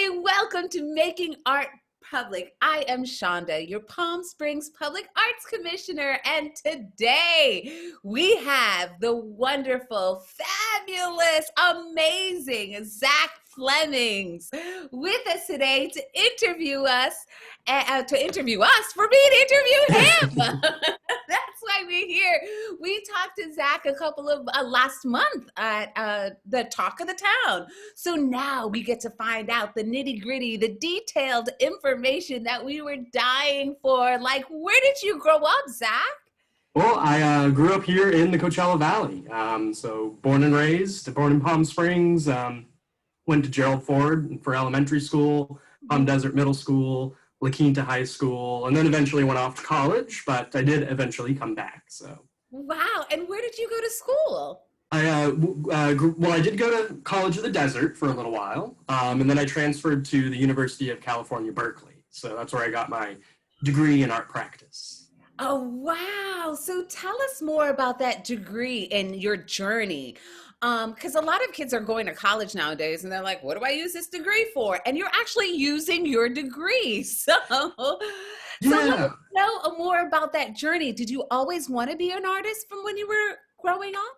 Hey, welcome to Making Art Public. I am Shonda, your Palm Springs Public Arts Commissioner, and today we have the wonderful, fabulous, amazing Zach Flemming with us today to interview us for me to interview him. That's why we're here. We talked to Zach a couple of last month at the Talk of the Town. So now we get to find out the nitty gritty, the detailed information that we were dying for. Like, where did you grow up, Zach? Well, I grew up here in the Coachella Valley. So born and raised, born in Palm Springs, went to Gerald Ford for elementary school, Palm Desert Middle School, La Quinta High School, and then eventually went off to college, but I did eventually come back. So. Wow, and where did you go to school? I did go to College of the Desert for a little while, and then I transferred to the University of California, Berkeley. So that's where I got my degree in art practice. Oh, wow. So tell us more about that degree and your journey. Because a lot of kids are going to college nowadays and they're like, what do I use this degree for? And you're actually using your degree. So let us know more about that journey. Did you always want to be an artist from when you were growing up?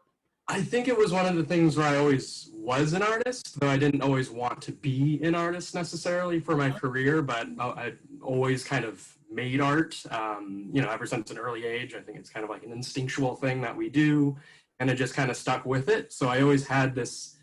I think it was one of the things where I always was an artist, though I didn't always want to be an artist necessarily for my career, but I always kind of made art, ever since an early age. I think it's kind of like an instinctual thing that we do, and it just kind of stuck with it. So I always had this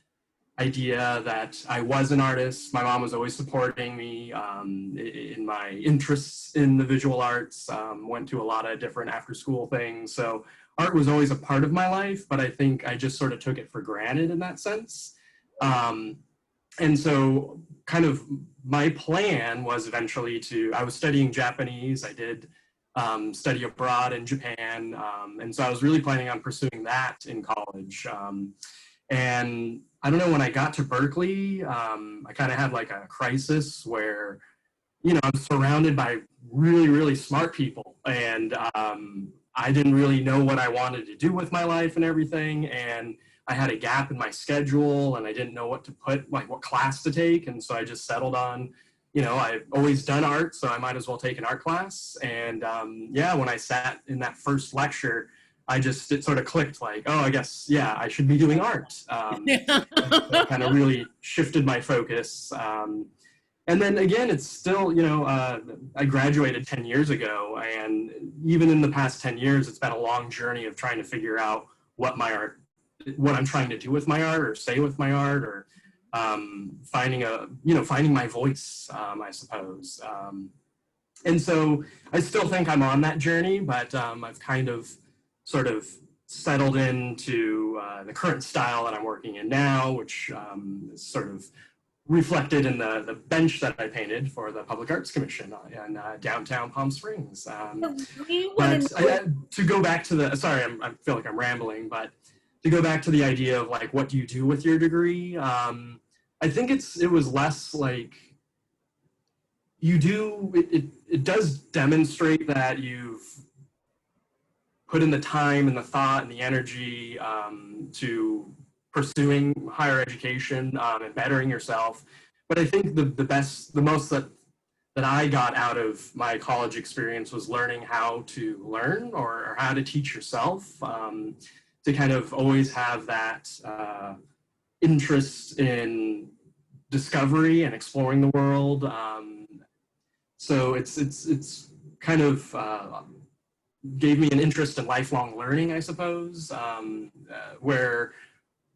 idea that I was an artist. My mom was always supporting me in my interests in the visual arts, went to a lot of different after-school things. So art was always a part of my life, but I think I just sort of took it for granted in that sense. And so kind of my plan was eventually I was studying Japanese. I did study abroad in Japan. And so I was really planning on pursuing that in college. And I don't know, when I got to Berkeley, I kind of had like a crisis where, I'm surrounded by really, really smart people. And I didn't really know what I wanted to do with my life and everything. And I had a gap in my schedule and I didn't know what to put, like what class to take. And so I just settled on, I've always done art, so I might as well take an art class. And when I sat in that first lecture, it sort of clicked like, oh, I guess, I should be doing art. It kind of really shifted my focus. And then again, it's still, I graduated 10 years ago, and even in the past 10 years, it's been a long journey of trying to figure out what I'm trying to do with my art or say with my art, or finding my voice, I suppose. And so I still think I'm on that journey, but I've kind of sort of settled into the current style that I'm working in now, which is sort of reflected in the bench that I painted for the Public Arts Commission in downtown Palm Springs. To go back to I feel like I'm rambling, but to go back to the idea of like, what do you do with your degree? I think it was less like it does demonstrate that you've put in the time and the thought and the energy to pursuing higher education and bettering yourself. But I think the most that I got out of my college experience was learning how to learn or how to teach yourself, to kind of always have that interest in discovery and exploring the world. So it's kind of gave me an interest in lifelong learning, I suppose, where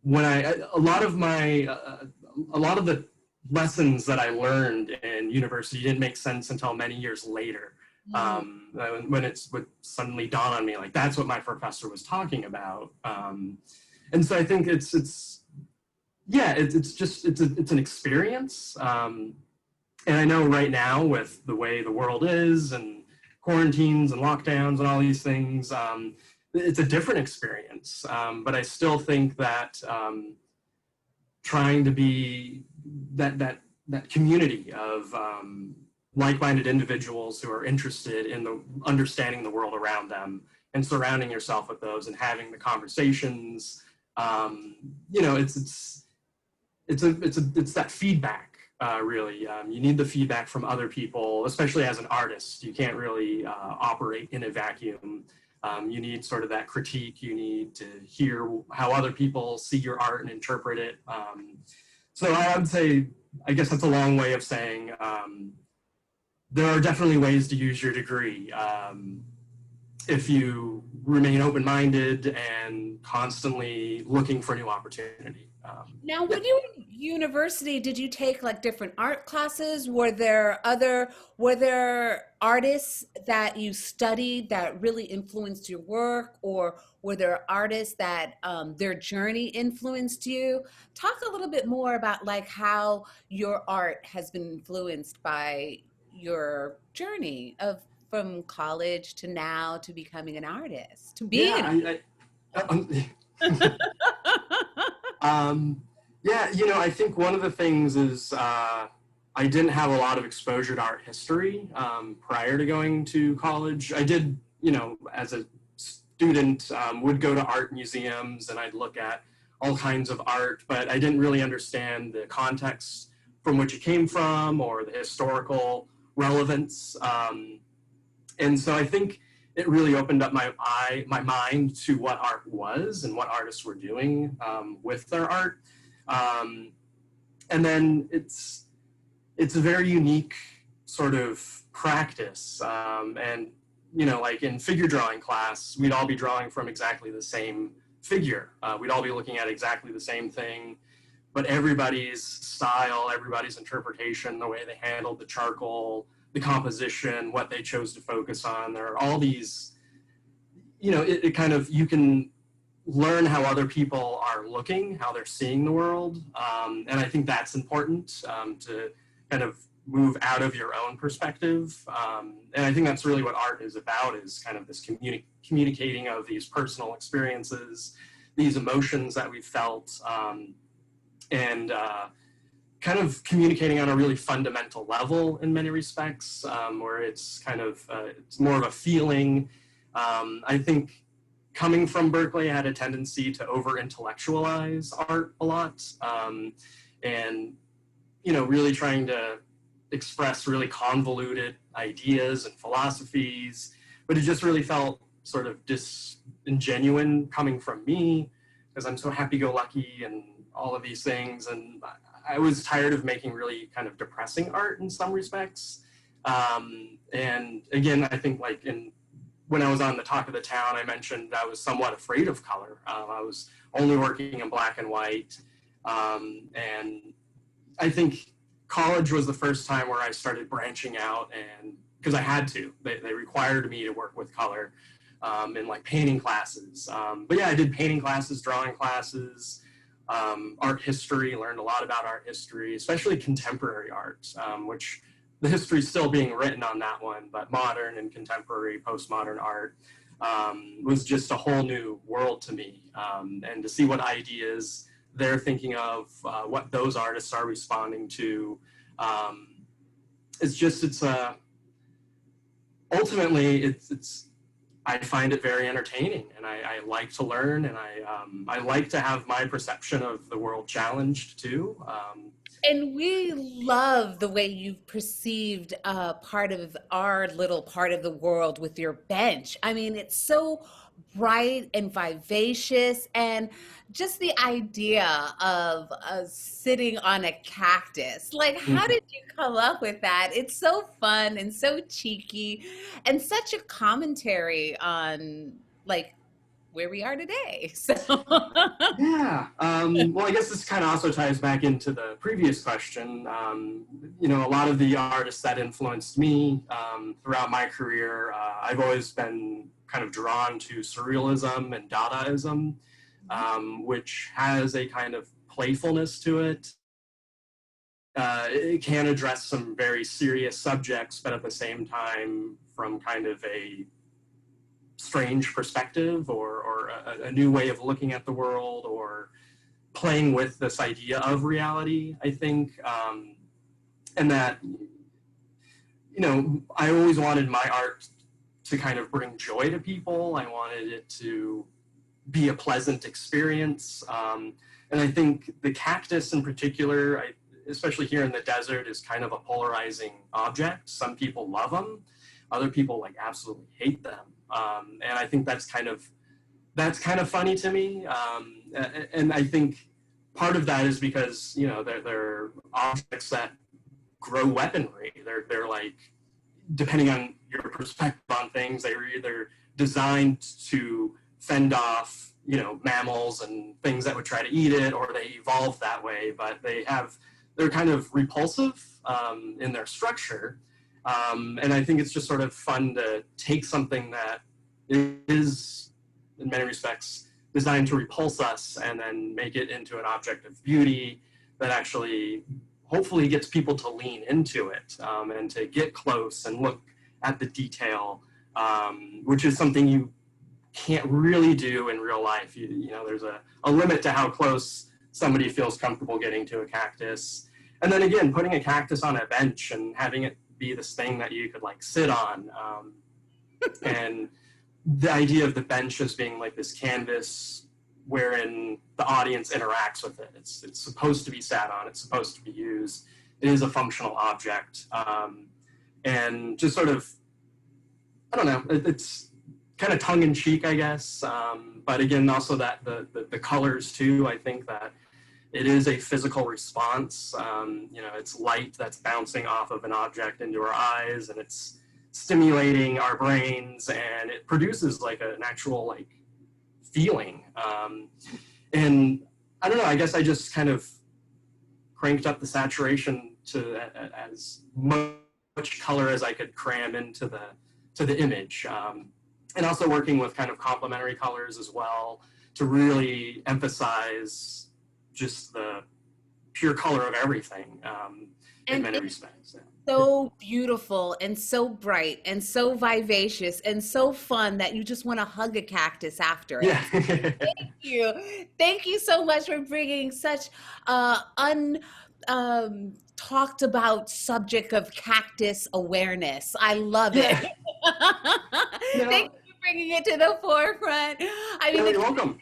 when a lot of the lessons that I learned in university didn't make sense until many years later. When it would suddenly dawn on me, like, that's what my professor was talking about. And so I think it's an experience. And I know right now with the way the world is and quarantines and lockdowns and all these things, it's a different experience. But I still think that trying to be that community of like-minded individuals who are interested in understanding the world around them and surrounding yourself with those and having the conversations, it's that feedback really. You need the feedback from other people, especially as an artist. You can't really operate in a vacuum. You need sort of that critique. You need to hear how other people see your art and interpret it. So I would say, I guess that's a long way of saying there are definitely ways to use your degree. If you remain open-minded and constantly looking for new opportunity. Now, Yeah. when you were in university, did you take like different art classes? Were there artists that you studied that really influenced your work, or were there artists that their journey influenced you? Talk a little bit more about like how your art has been influenced by your journey of from college to now to becoming an artist, to being an Yeah, artist. um, yeah, I think one of the things is I didn't have a lot of exposure to art history prior to going to college. I did, as a student, would go to art museums and I'd look at all kinds of art, but I didn't really understand the context from which it came from or the historical relevance. And so I think it really opened up my mind to what art was and what artists were doing with their art. Um, and then it's a very unique sort of practice. And like in figure drawing class, we'd all be drawing from exactly the same figure. We'd all be looking at exactly the same thing, but everybody's style, everybody's interpretation, the way they handled the charcoal, the composition, what they chose to focus on. There are all these, it kind of, you can learn how other people are looking, how they're seeing the world. And I think that's important to kind of move out of your own perspective. And I think that's really what art is about, is kind of this communicating of these personal experiences, these emotions that we've felt, and kind of communicating on a really fundamental level in many respects, where it's kind of, it's more of a feeling. I think coming from Berkeley, I had a tendency to over-intellectualize art a lot, and, really trying to express really convoluted ideas and philosophies, but it just really felt sort of disingenuine coming from me, because I'm so happy-go-lucky and all of these things, and I was tired of making really kind of depressing art in some respects. And again, I think like when I was on the Talk of the Town, I mentioned I was somewhat afraid of color. I was only working in black and white. And I think college was the first time where I started branching out, and because I had to, they required me to work with color in like painting classes. But yeah, I did painting classes, drawing classes, art history, learned a lot about art history, especially contemporary art, which the history is still being written on that one, but modern and contemporary postmodern art was just a whole new world to me. And to see what ideas they're thinking of, what those artists are responding to, ultimately it's I find it very entertaining, and I like to learn, and I like to have my perception of the world challenged too. And we love the way you've perceived part of our little part of the world with your bench. I mean, it's so bright and vivacious, and just the idea of sitting on a cactus. Like, how did you come up with that? It's so fun and so cheeky, and such a commentary on like where we are today. So. Yeah. Well, I guess this kind of also ties back into the previous question. A lot of the artists that influenced me throughout my career, I've always been kind of drawn to surrealism and Dadaism, which has a kind of playfulness to it. It can address some very serious subjects, but at the same time, from kind of a strange perspective or a new way of looking at the world, or playing with this idea of reality, I think. And that, I always wanted my art to kind of bring joy to people. I wanted it to be a pleasant experience. And I think the cactus in particular, especially here in the desert, is kind of a polarizing object. Some people love them, other people like absolutely hate them, and I think that's kind of funny to me. And I think part of that is because they're objects that grow weaponry. They're like, depending on your perspective on things, they're either designed to fend off mammals and things that would try to eat it, or they evolved that way. But they're kind of repulsive in their structure, and I think it's just sort of fun to take something that is in many respects designed to repulse us and then make it into an object of beauty that actually hopefully gets people to lean into it, and to get close and look at the detail, which is something you can't really do in real life. There's a limit to how close somebody feels comfortable getting to a cactus. And then again, putting a cactus on a bench and having it be this thing that you could like sit on, and the idea of the bench as being like this canvas wherein the audience interacts with it. It's supposed to be sat on. It's supposed to be used. It is a functional object, and just sort of, I don't know. It's kind of tongue in cheek, I guess. But again, also that the colors too. I think that it is a physical response. It's light that's bouncing off of an object into our eyes, and it's stimulating our brains, and it produces like an actual like feeling. And I don't know, I guess I just kind of cranked up the saturation to as much color as I could cram into the image. And also working with kind of complementary colors as well to really emphasize just the pure color of everything, in many respects. Yeah. So beautiful and so bright and so vivacious and so fun that you just want to hug a cactus after it. Yeah. You. Thank you so much for bringing such talked about subject of cactus awareness. I love it. Yeah. Thank you for bringing it to the forefront. I mean, You're welcome.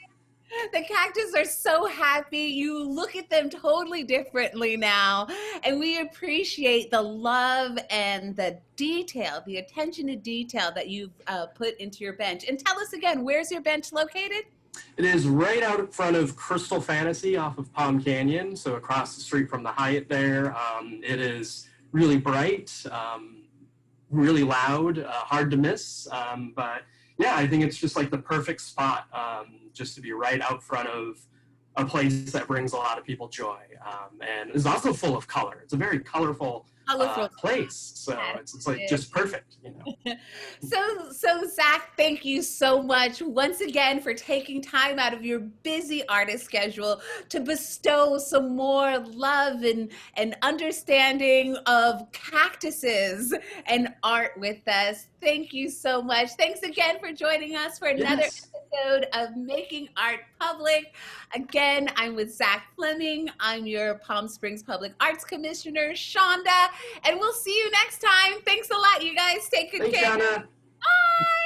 the cactus are so happy. You look at them totally differently now. And we appreciate the love and the detail, the attention to detail that you've put into your bench. And tell us again, where's your bench located? It is right out in front of Crystal Fantasy off of Palm Canyon, so across the street from the Hyatt there. It is really bright, really loud, hard to miss. But yeah, I think it's just like the perfect spot, just to be right out front of a place that brings a lot of people joy, and is also full of color. It's a very colorful place, so it's like just perfect, So Zach, thank you so much once again for taking time out of your busy artist schedule to bestow some more love and understanding of cactuses and art with us. Thank you so much. Thanks again for joining us for another episode of Making Art Public. Again, I'm with Zach Flemming. I'm your Palm Springs Public Arts Commissioner, Shonda, and we'll see you next time. Thanks a lot, you guys. Take good care. Shonda. Bye.